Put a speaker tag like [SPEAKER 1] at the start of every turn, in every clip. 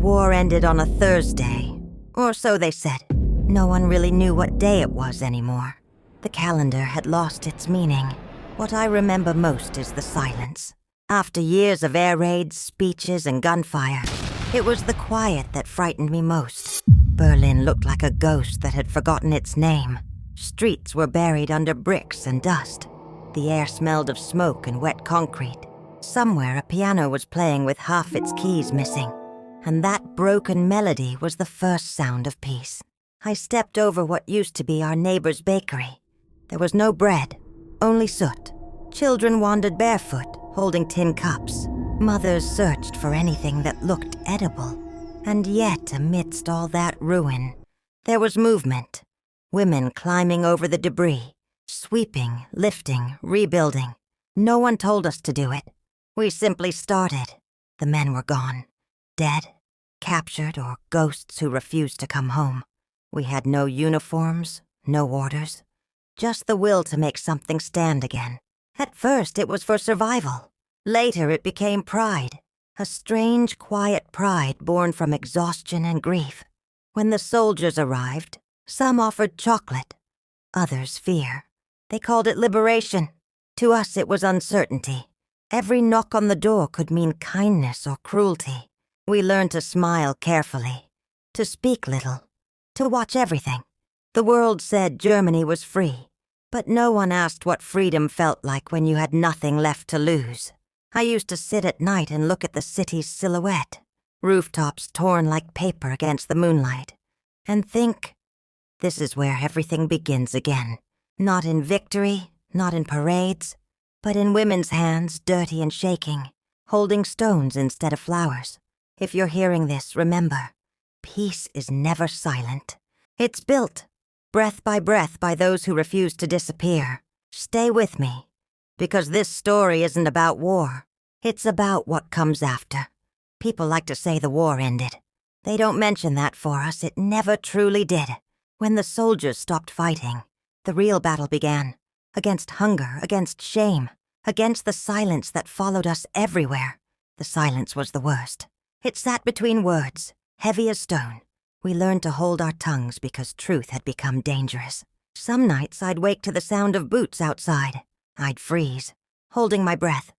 [SPEAKER 1] war ended on a Thursday, or so they said. No one really knew what day it was anymore. The calendar had lost its meaning. What I remember most is the silence. After years of air raids, speeches, and gunfire, it was the quiet that frightened me most. Berlin looked like a ghost that had forgotten its name. Streets were buried under bricks and dust. The air smelled of smoke and wet concrete. Somewhere a piano was playing with half its keys missing, and that broken melody was the first sound of peace. I stepped over what used to be our neighbor's bakery. There was no bread, only soot. Children wandered barefoot, holding tin cups. Mothers searched for anything that looked edible. And yet, amidst all that ruin, there was movement. Women climbing over the debris, sweeping, lifting, rebuilding. No one told us to do it. We simply started. The men were gone, dead, captured, or ghosts who refused to come home. We had no uniforms, no orders, just the will to make something stand again. At first, it was for survival. Later, it became pride, a strange, quiet pride born from exhaustion and grief. When the soldiers arrived, some offered chocolate, others fear. They called it liberation. To us, it was uncertainty. Every knock on the door could mean kindness or cruelty. We learned to smile carefully, to speak little, to watch everything. The world said Germany was free, but no one asked what freedom felt like when you had nothing left to lose. I used to sit at night and look at the city's silhouette, rooftops torn like paper against the moonlight, and think, this is where everything begins again. Not in victory, not in parades, but in women's hands, dirty and shaking, holding stones instead of flowers. If you're hearing this, remember, peace is never silent. It's built, breath by those who refuse to disappear. Stay with me, because this story isn't about war. It's about what comes after. People like to say the war ended. They don't mention that for us. It never truly did. When the soldiers stopped fighting, the real battle began. Against hunger, against shame, against the silence that followed us everywhere. The silence was the worst. It sat between words, heavy as stone. We learned to hold our tongues because truth had become dangerous. Some nights I'd wake to the sound of boots outside. I'd freeze, holding my breath,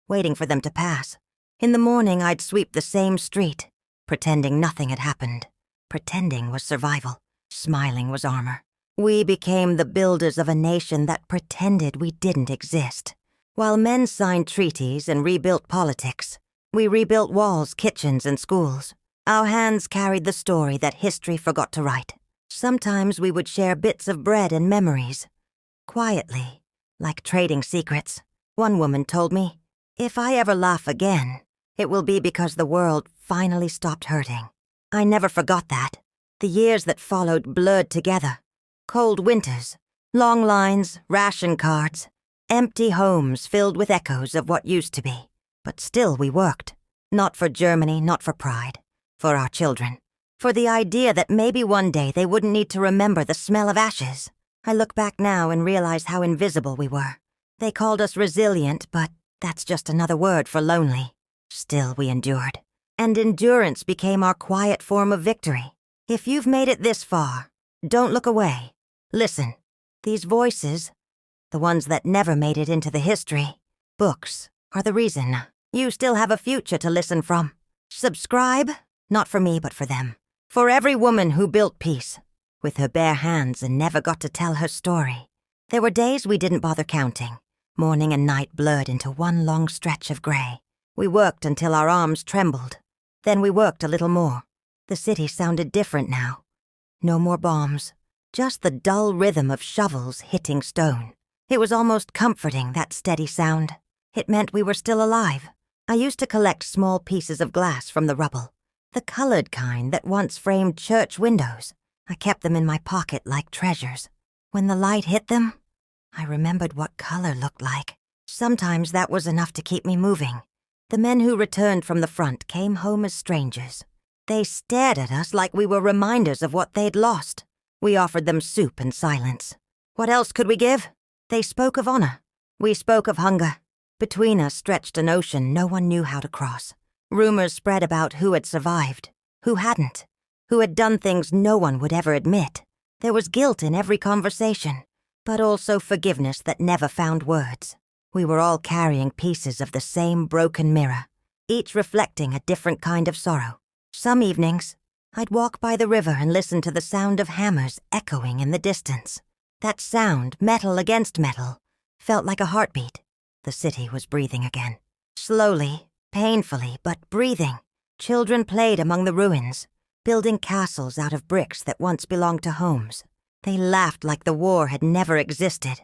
[SPEAKER 1] waiting for them to pass. In the morning I'd sweep the same street, pretending nothing had happened. Pretending was survival. Smiling was armor. We became the builders of a nation that pretended we didn't exist. While men signed treaties and rebuilt politics, we rebuilt walls, kitchens, and schools. Our hands carried the story that history forgot to write. Sometimes we would share bits of bread and memories, quietly, like trading secrets. One woman told me, if I ever laugh again, it will be because the world finally stopped hurting. I never forgot that. The years that followed blurred together. Cold winters, long lines, ration cards, empty homes filled with echoes of what used to be. But still we worked. Not for Germany, not for pride. For our children. For the idea that maybe one day they wouldn't need to remember the smell of ashes. I look back now and realize how invisible we were. They called us resilient, but that's just another word for lonely. Still we endured. And endurance became our quiet form of victory. If you've made it this far, don't look away. Listen, these voices, the ones that never made it into the history, books, are the reason. You still have a future to listen from. Subscribe, not for me but for them. For every woman who built peace, with her bare hands and never got to tell her story. There were days we didn't bother counting. Morning and night blurred into one long stretch of gray. We worked until our arms trembled. Then we worked a little more. The city sounded different now. No more bombs. Just the dull rhythm of shovels hitting stone. It was almost comforting, that steady sound. It meant we were still alive. I used to collect small pieces of glass from the rubble. The colored kind that once framed church windows. I kept them in my pocket like treasures. When the light hit them, I remembered what color looked like. Sometimes that was enough to keep me moving. The men who returned from the front came home as strangers. They stared at us like we were reminders of what they'd lost. We offered them soup and silence. What else could we give? They spoke of honor. We spoke of hunger. Between us stretched an ocean no one knew how to cross. Rumors spread about who had survived. who hadn't, who had done things no one would ever admit. There was guilt in every conversation, but also forgiveness that never found words. We were all carrying pieces of the same broken mirror, each reflecting a different kind of sorrow. Some evenings, I'd walk by the river and listen to the sound of hammers echoing in the distance. That sound, metal against metal, felt like a heartbeat. The city was breathing again. Slowly, painfully, but breathing. Children played among the ruins, building castles out of bricks that once belonged to homes. They laughed like the war had never existed.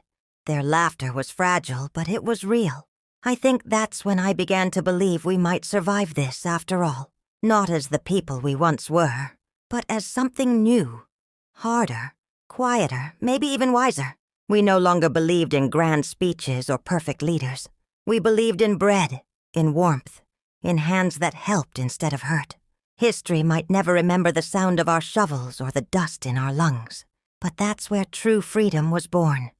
[SPEAKER 1] Their laughter was fragile, but it was real. I think that's when I began to believe we might survive this after all. Not as the people we once were, but as something new, harder, quieter, maybe even wiser. We no longer believed in grand speeches or perfect leaders. We believed in bread, in warmth, in hands that helped instead of hurt. History might never remember the sound of our shovels or the dust in our lungs, but that's where true freedom was born.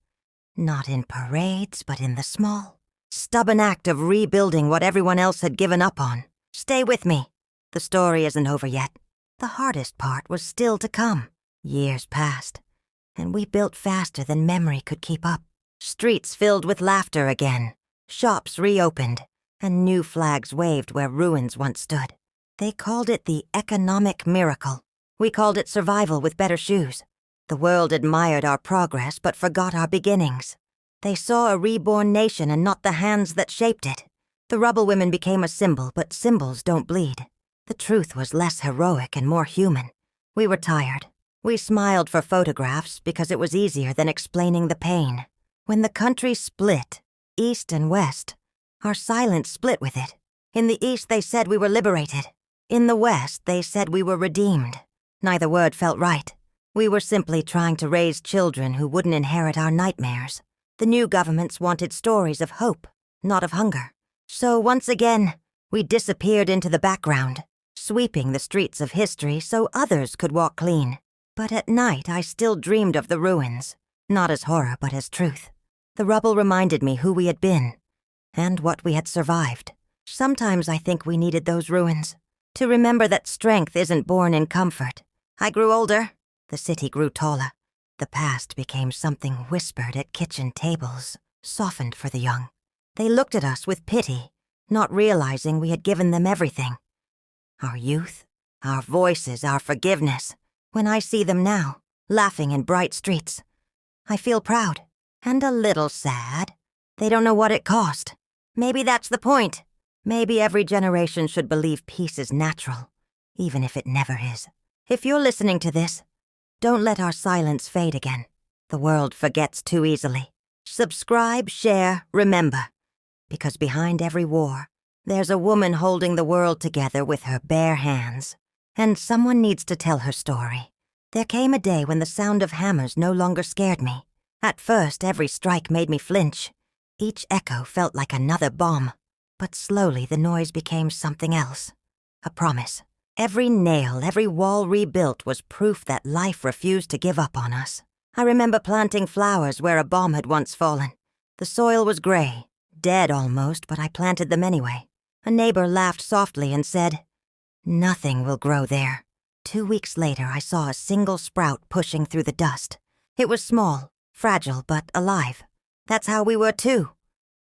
[SPEAKER 1] Not in parades, but in the small, stubborn act of rebuilding what everyone else had given up on. Stay with me. The story isn't over yet. The hardest part was still to come. Years passed, and we built faster than memory could keep up. Streets filled with laughter again, shops reopened, and new flags waved where ruins once stood. They called it the economic miracle. We called it survival with better shoes. The world admired our progress but forgot our beginnings. They saw a reborn nation and not the hands that shaped it. The Rubble women became a symbol, but symbols don't bleed. The truth was less heroic and more human. We were tired. We smiled for photographs because it was easier than explaining the pain. When the country split, east and west, our silence split with it. In the east they said we were liberated. In the west they said we were redeemed. Neither word felt right. We were simply trying to raise children who wouldn't inherit our nightmares. The new governments wanted stories of hope, not of hunger. So once again, we disappeared into the background, sweeping the streets of history so others could walk clean. But at night I still dreamed of the ruins, not as horror but as truth. The rubble reminded me who we had been, and what we had survived. Sometimes I think we needed those ruins, to remember that strength isn't born in comfort. I grew older, the city grew taller. The past became something whispered at kitchen tables, softened for the young. They looked at us with pity, not realizing we had given them everything. Our youth, our voices, our forgiveness. When I see them now, laughing in bright streets, I feel proud and a little sad. They don't know what it cost. Maybe that's the point. Maybe every generation should believe peace is natural, even if it never is. If you're listening to this, don't let our silence fade again. The world forgets too easily. Subscribe, share, remember. Because behind every war, there's a woman holding the world together with her bare hands. And someone needs to tell her story. There came a day when the sound of hammers no longer scared me. At first, every strike made me flinch. Each echo felt like another bomb. But slowly the noise became something else. A promise. Every nail, every wall rebuilt was proof that life refused to give up on us. I remember planting flowers where a bomb had once fallen. The soil was gray, dead almost, but I planted them anyway. A neighbor laughed softly and said, "Nothing will grow there." 2 weeks later, I saw a single sprout pushing through the dust. It was small, fragile, but alive. That's how we were too.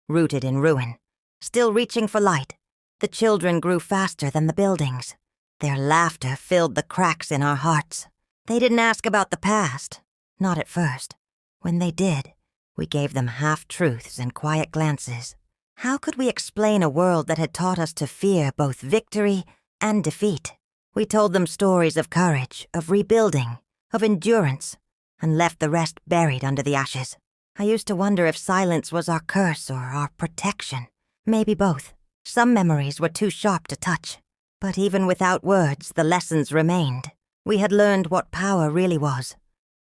[SPEAKER 1] Rooted in ruin, still reaching for light. The children grew faster than the buildings. Their laughter filled the cracks in our hearts. They didn't ask about the past, not at first. When they did, we gave them half-truths and quiet glances. How could we explain a world that had taught us to fear both victory and defeat? We told them stories of courage, of rebuilding, of endurance, and left the rest buried under the ashes. I used to wonder if silence was our curse or our protection. Maybe both. Some memories were too sharp to touch. But even without words, the lessons remained. We had learned what power really was.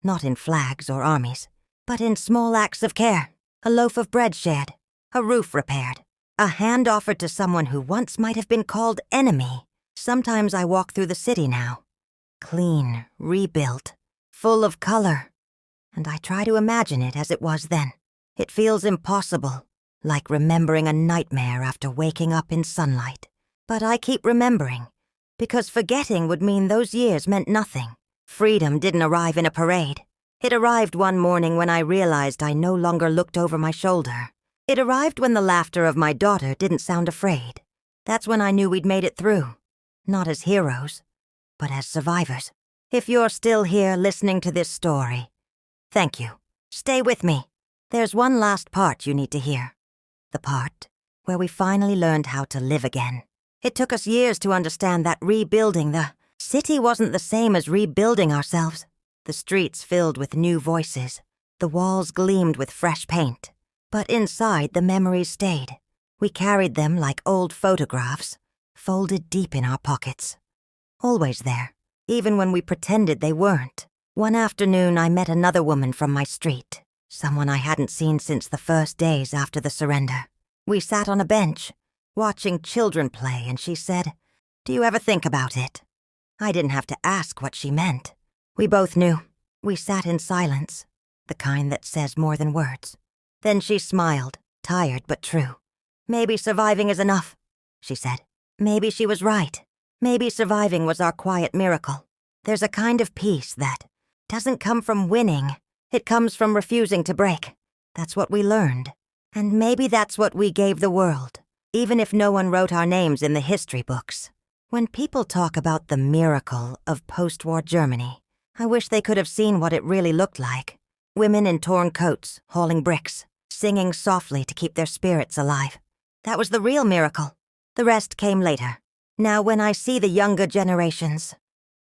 [SPEAKER 1] Not in flags or armies, but in small acts of care. A loaf of bread shared, a roof repaired, a hand offered to someone who once might have been called enemy. Sometimes I walk through the city now, clean, rebuilt, full of color, and I try to imagine it as it was then. It feels impossible, like remembering a nightmare after waking up in sunlight. But I keep remembering, Because forgetting would mean those years meant nothing. Freedom didn't arrive in a parade. It arrived one morning when I realized I no longer looked over my shoulder. It arrived when the laughter of my daughter didn't sound afraid. That's when I knew we'd made it through. Not as heroes, but as survivors. If you're still here listening to this story, thank you. Stay with me. There's one last part you need to hear. The part where we finally learned how to live again. It took us years to understand that rebuilding the city wasn't the same as rebuilding ourselves. The streets filled with new voices. The walls gleamed with fresh paint. But inside, the memories stayed. We carried them like old photographs, folded deep in our pockets. Always there, even when we pretended they weren't. One afternoon, I met another woman from my street, someone I hadn't seen since the first days after the surrender. We sat on a bench, watching children play, and she said, "Do you ever think about it?" I didn't have to ask what she meant. We both knew. We sat in silence, the kind that says more than words. Then she smiled, tired but true. "Maybe surviving is enough," she said. Maybe she was right. Maybe surviving was our quiet miracle. There's a kind of peace that doesn't come from winning. It comes from refusing to break. That's what we learned. And maybe that's what we gave the world, even if no one wrote our names in the history books. When people talk about the miracle of post-war Germany, I wish they could have seen what it really looked like. Women in torn coats, hauling bricks, singing softly to keep their spirits alive. That was the real miracle. The rest came later. Now when I see the younger generations,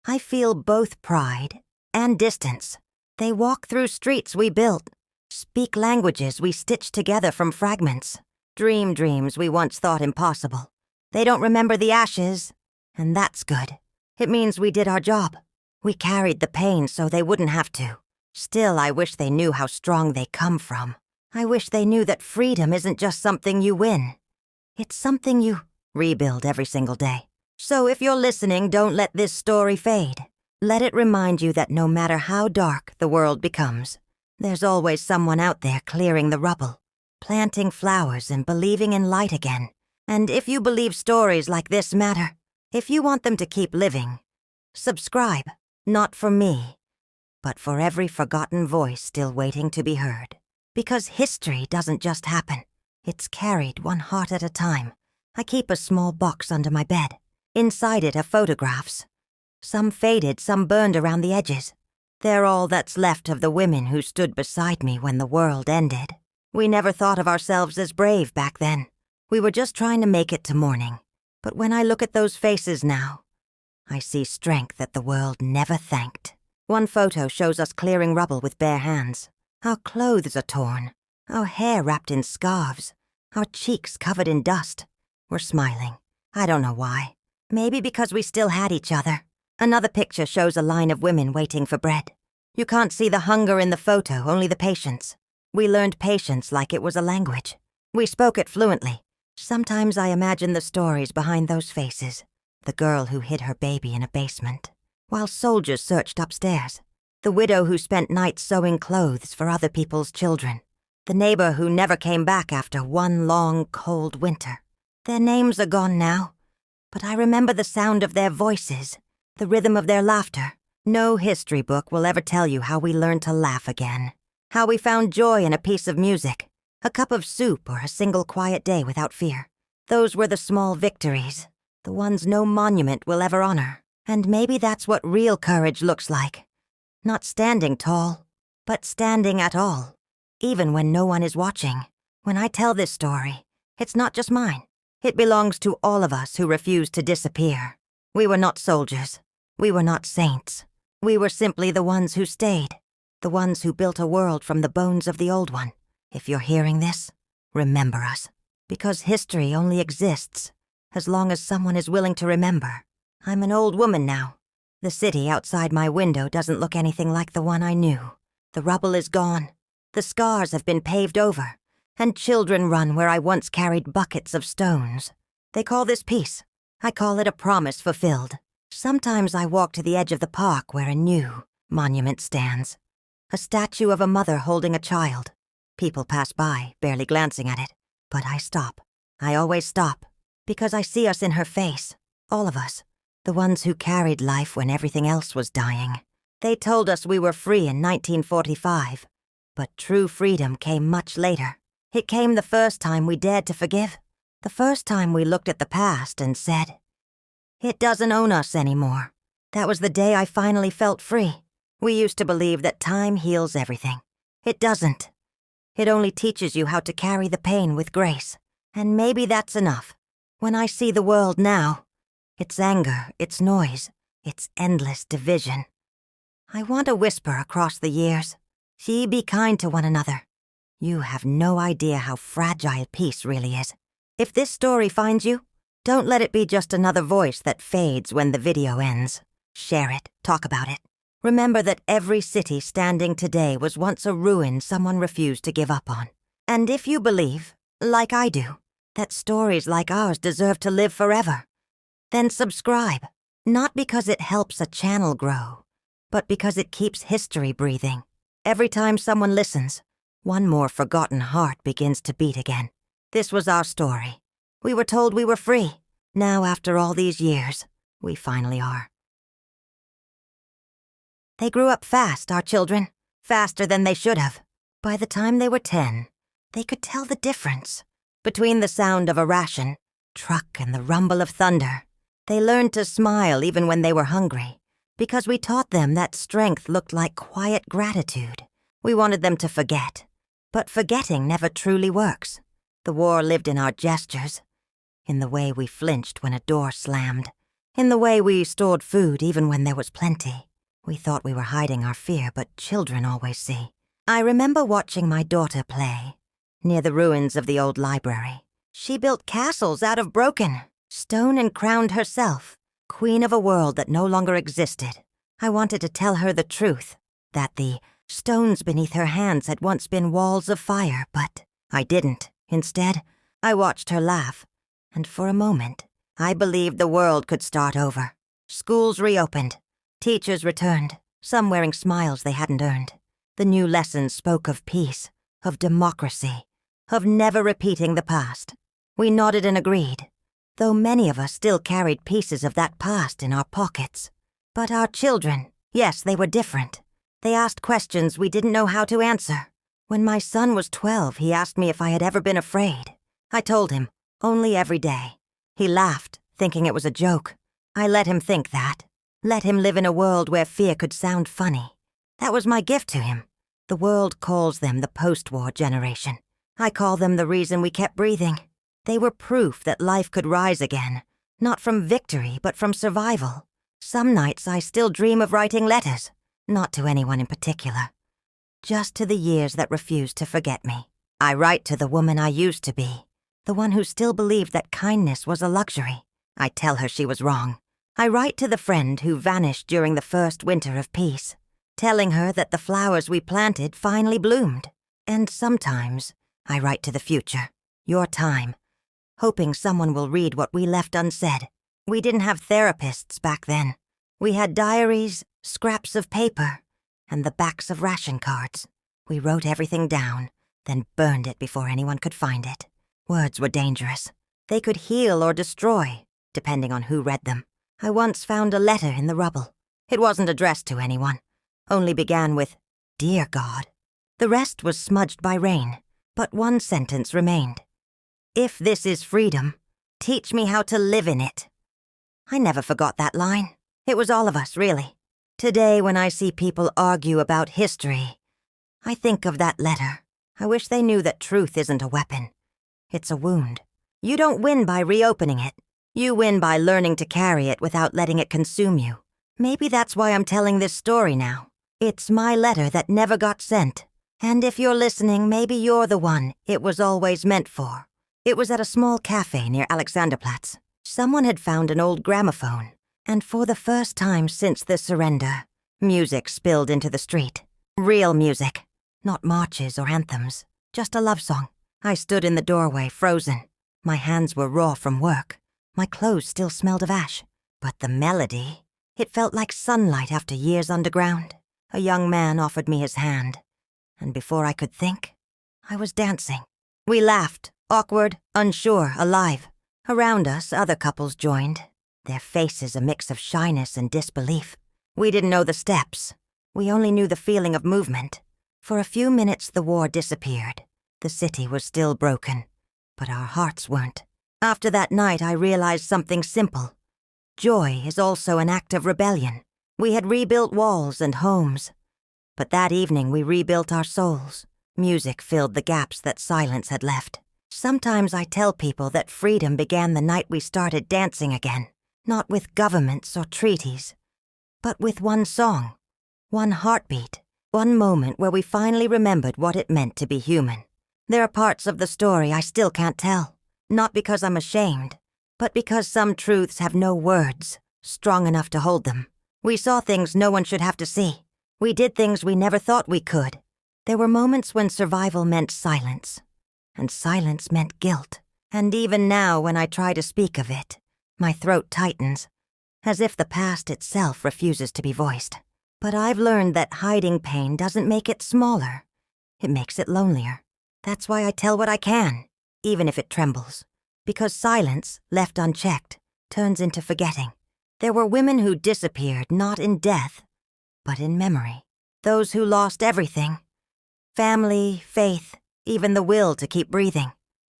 [SPEAKER 1] I feel both pride and distance. They walk through streets we built, speak languages we stitched together from fragments, dream dreams we once thought impossible. They don't remember the ashes, and that's good. It means we did our job. We carried the pain so they wouldn't have to. Still, I wish they knew how strong they come from. I wish they knew that freedom isn't just something you win. It's something you rebuild every single day. So if you're listening, don't let this story fade. Let it remind you that no matter how dark the world becomes, there's always someone out there clearing the rubble, planting flowers and believing in light again. And if you believe stories like this matter, if you want them to keep living, subscribe, not for me, but for every forgotten voice still waiting to be heard. Because history doesn't just happen. It's carried one heart at a time. I keep a small box under my bed. Inside it are photographs. Some faded, some burned around the edges. They're all that's left of the women who stood beside me when the world ended. We never thought of ourselves as brave back then. We were just trying to make it to morning. But when I look at those faces now, I see strength that the world never thanked. One photo shows us clearing rubble with bare hands. Our clothes are torn, our hair wrapped in scarves, our cheeks covered in dust. We're smiling. I don't know why. Maybe because we still had each other. Another picture shows a line of women waiting for bread. You can't see the hunger in the photo, only the patience. We learned patience like it was a language. We spoke it fluently. Sometimes I imagine the stories behind those faces. The girl who hid her baby in a basement, while soldiers searched upstairs. The widow who spent nights sewing clothes for other people's children. The neighbor who never came back after one long, cold winter. Their names are gone now, but I remember the sound of their voices, the rhythm of their laughter. No history book will ever tell you how we learned to laugh again, how we found joy in a piece of music, a cup of soup, or a single quiet day without fear. Those were the small victories, the ones no monument will ever honor. And maybe that's what real courage looks like. Not standing tall, but standing at all, even when no one is watching. When I tell this story, it's not just mine. It belongs to all of us who refuse to disappear. We were not soldiers. We were not saints. We were simply the ones who stayed, the ones who built a world from the bones of the old one. If you're hearing this, remember us. Because history only exists as long as someone is willing to remember. I'm an old woman now. The city outside my window doesn't look anything like the one I knew. The rubble is gone. The scars have been paved over, and children run where I once carried buckets of stones. They call this peace. I call it a promise fulfilled. Sometimes I walk to the edge of the park where a new monument stands. A statue of a mother holding a child. People pass by, barely glancing at it. But I stop. I always stop, because I see us in her face. All of us. the ones who carried life when everything else was dying. They told us we were free in 1945, but true freedom came much later. It came the first time we dared to forgive, the first time we looked at the past and said, "It doesn't own us anymore." That was the day I finally felt free. We used to believe that time heals everything. It doesn't. It only teaches you how to carry the pain with grace. And maybe that's enough. When I see the world now, its anger, its noise, its endless division, I want to whisper across the years, "Ye be kind to one another. You have no idea how fragile peace really is." If this story finds you, don't let it be just another voice that fades when the video ends. Share it, talk about it. Remember that every city standing today was once a ruin someone refused to give up on. And if you believe, like I do, that stories like ours deserve to live forever, then subscribe, not because it helps a channel grow, but because it keeps history breathing. Every time someone listens, one more forgotten heart begins to beat again. This was our story. We were told we were free. Now, after all these years, we finally are. They grew up fast, our children, faster than they should have. By the time they were 10, they could tell the difference between the sound of a ration, truck, and the rumble of thunder. They learned to smile even when they were hungry, because we taught them that strength looked like quiet gratitude. We wanted them to forget, but forgetting never truly works. The war lived in our gestures, in the way we flinched when a door slammed, in the way we stored food even when there was plenty. We thought we were hiding our fear, but children always see. I remember watching my daughter play near the ruins of the old library. She built castles out of broken stone and crowned herself queen of a world that no longer existed. I wanted to tell her the truth, that the stones beneath her hands had once been walls of fire, but I didn't. Instead, I watched her laugh, and for a moment, I believed the world could start over. Schools reopened. Teachers returned, some wearing smiles they hadn't earned. The new lessons spoke of peace, of democracy, of never repeating the past. We nodded and agreed, though many of us still carried pieces of that past in our pockets. But our children, yes, they were different. They asked questions we didn't know how to answer. When my son was 12, he asked me if I had ever been afraid. I told him, only every day. He laughed, thinking it was a joke. I let him think that. Let him live in a world where fear could sound funny. That was my gift to him. The world calls them the post-war generation. I call them the reason we kept breathing. They were proof that life could rise again, not from victory, but from survival. Some nights I still dream of writing letters, not to anyone in particular, just to the years that refused to forget me. I write to the woman I used to be, the one who still believed that kindness was a luxury. I tell her she was wrong. I write to the friend who vanished during the first winter of peace, telling her that the flowers we planted finally bloomed. And sometimes I write to the future, your time, hoping someone will read what we left unsaid. We didn't have therapists back then. We had diaries, scraps of paper, and the backs of ration cards. We wrote everything down, then burned it before anyone could find it. Words were dangerous. They could heal or destroy, depending on who read them. I once found a letter in the rubble. It wasn't addressed to anyone, only began with, "Dear God." The rest was smudged by rain, but one sentence remained. "If this is freedom, teach me how to live in it." I never forgot that line. It was all of us, really. Today, when I see people argue about history, I think of that letter. I wish they knew that truth isn't a weapon. It's a wound. You don't win by reopening it. You win by learning to carry it without letting it consume you. Maybe that's why I'm telling this story now. It's my letter that never got sent. And if you're listening, maybe you're the one it was always meant for. It was at a small cafe near Alexanderplatz. Someone had found an old gramophone, and for the first time since the surrender, music spilled into the street. Real music. Not marches or anthems, just a love song. I stood in the doorway, frozen. My hands were raw from work. My clothes still smelled of ash. But the melody, it felt like sunlight after years underground. A young man offered me his hand, and before I could think, I was dancing. We laughed, awkward, unsure, alive. Around us, other couples joined. their faces a mix of shyness and disbelief. We didn't know the steps. We only knew the feeling of movement. For a few minutes the war disappeared. The city was still broken, but our hearts weren't. After that night I realized something simple. Joy is also an act of rebellion. We had rebuilt walls and homes. But that evening we rebuilt our souls. Music filled the gaps that silence had left. Sometimes I tell people that freedom began the night we started dancing again, not with governments or treaties, but with one song, one heartbeat, one moment where we finally remembered what it meant to be human. There are parts of the story I still can't tell, not because I'm ashamed, but because some truths have no words strong enough to hold them. We saw things no one should have to see. We did things we never thought we could. There were moments when survival meant silence, and silence meant guilt. And even now, when I try to speak of it, my throat tightens, as if the past itself refuses to be voiced. But I've learned that hiding pain doesn't make it smaller. It makes it lonelier. That's why I tell what I can, even if it trembles. Because silence, left unchecked, turns into forgetting. There were women who disappeared not in death, but in memory. Those who lost everything. Family, faith, even the will to keep breathing.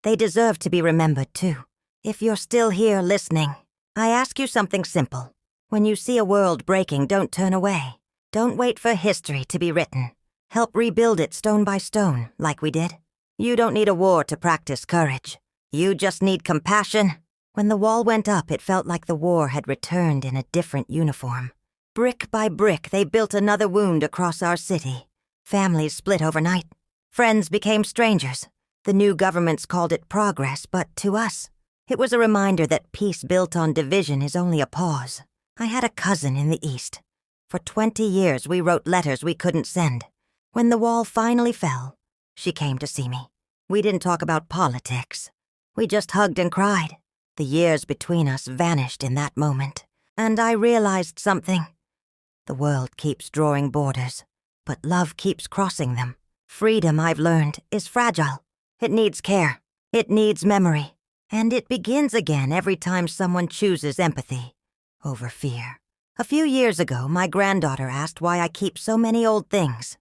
[SPEAKER 1] They deserve to be remembered too. If you're still here listening, I ask you something simple. When you see a world breaking, don't turn away. Don't wait for history to be written. Help rebuild it stone by stone, like we did. You don't need a war to practice courage. You just need compassion. When the wall went up, it felt like the war had returned in a different uniform. Brick by brick, they built another wound across our city. Families split overnight. Friends became strangers. The new governments called it progress, but to us, it was a reminder that peace built on division is only a pause. I had a cousin in the East. For 20 years, we wrote letters we couldn't send. When the wall finally fell, she came to see me. We didn't talk about politics. We just hugged and cried. The years between us vanished in that moment, and I realized something. The world keeps drawing borders, but love keeps crossing them. Freedom, I've learned, is fragile. It needs care. It needs memory. And it begins again every time someone chooses empathy over fear. A few years ago, my granddaughter asked why I keep so many old things.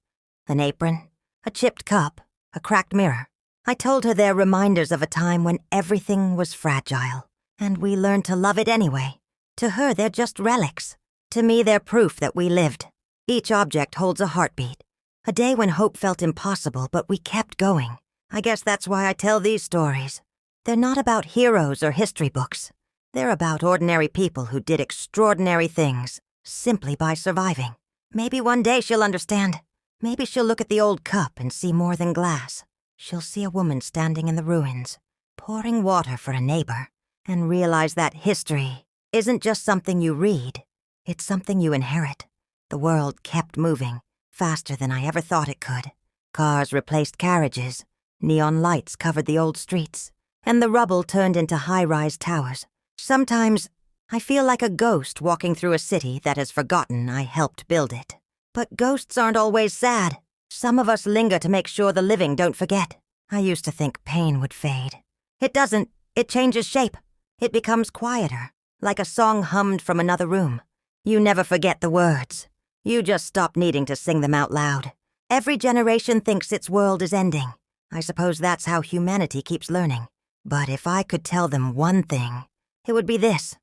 [SPEAKER 1] An apron, a chipped cup, a cracked mirror. I told her they're reminders of a time when everything was fragile, and we learned to love it anyway. To her, they're just relics. To me, they're proof that we lived. Each object holds a heartbeat. A day when hope felt impossible, but we kept going. I guess that's why I tell these stories. They're not about heroes or history books. They're about ordinary people who did extraordinary things, simply by surviving. Maybe one day she'll understand. Maybe she'll look at the old cup and see more than glass. She'll see a woman standing in the ruins, pouring water for a neighbor, and realize that history isn't just something you read. It's something you inherit. The world kept moving, faster than I ever thought it could. Cars replaced carriages, neon lights covered the old streets, and the rubble turned into high-rise towers. Sometimes I feel like a ghost walking through a city that has forgotten I helped build it. But ghosts aren't always sad. Some of us linger to make sure the living don't forget. I used to think pain would fade. It doesn't. It changes shape. It becomes quieter, like a song hummed from another room. You never forget the words. You just stop needing to sing them out loud. Every generation thinks its world is ending. I suppose that's how humanity keeps learning. But if I could tell them one thing, it would be this.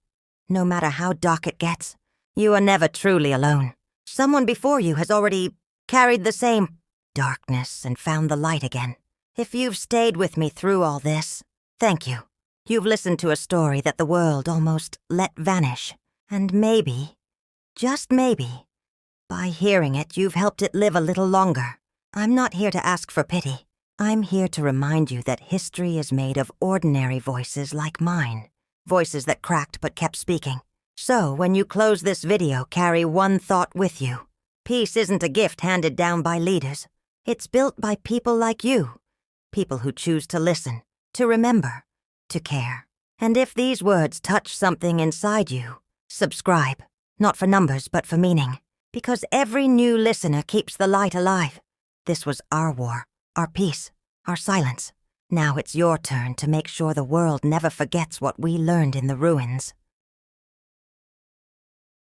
[SPEAKER 1] No matter how dark it gets, you are never truly alone. Someone before you has already carried the same darkness and found the light again. If you've stayed with me through all this, thank you. You've listened to a story that the world almost let vanish. And maybe, just maybe, by hearing it, you've helped it live a little longer. I'm not here to ask for pity. I'm here to remind you that history is made of ordinary voices like mine. Voices that cracked but kept speaking. So, when you close this video, carry one thought with you. Peace isn't a gift handed down by leaders. It's built by people like you. People who choose to listen, to remember, to care. And if these words touch something inside you, subscribe. Not for numbers, but for meaning. Because every new listener keeps the light alive. This was our war, our peace, our silence. Now it's your turn to make sure the world never forgets what we learned in the ruins.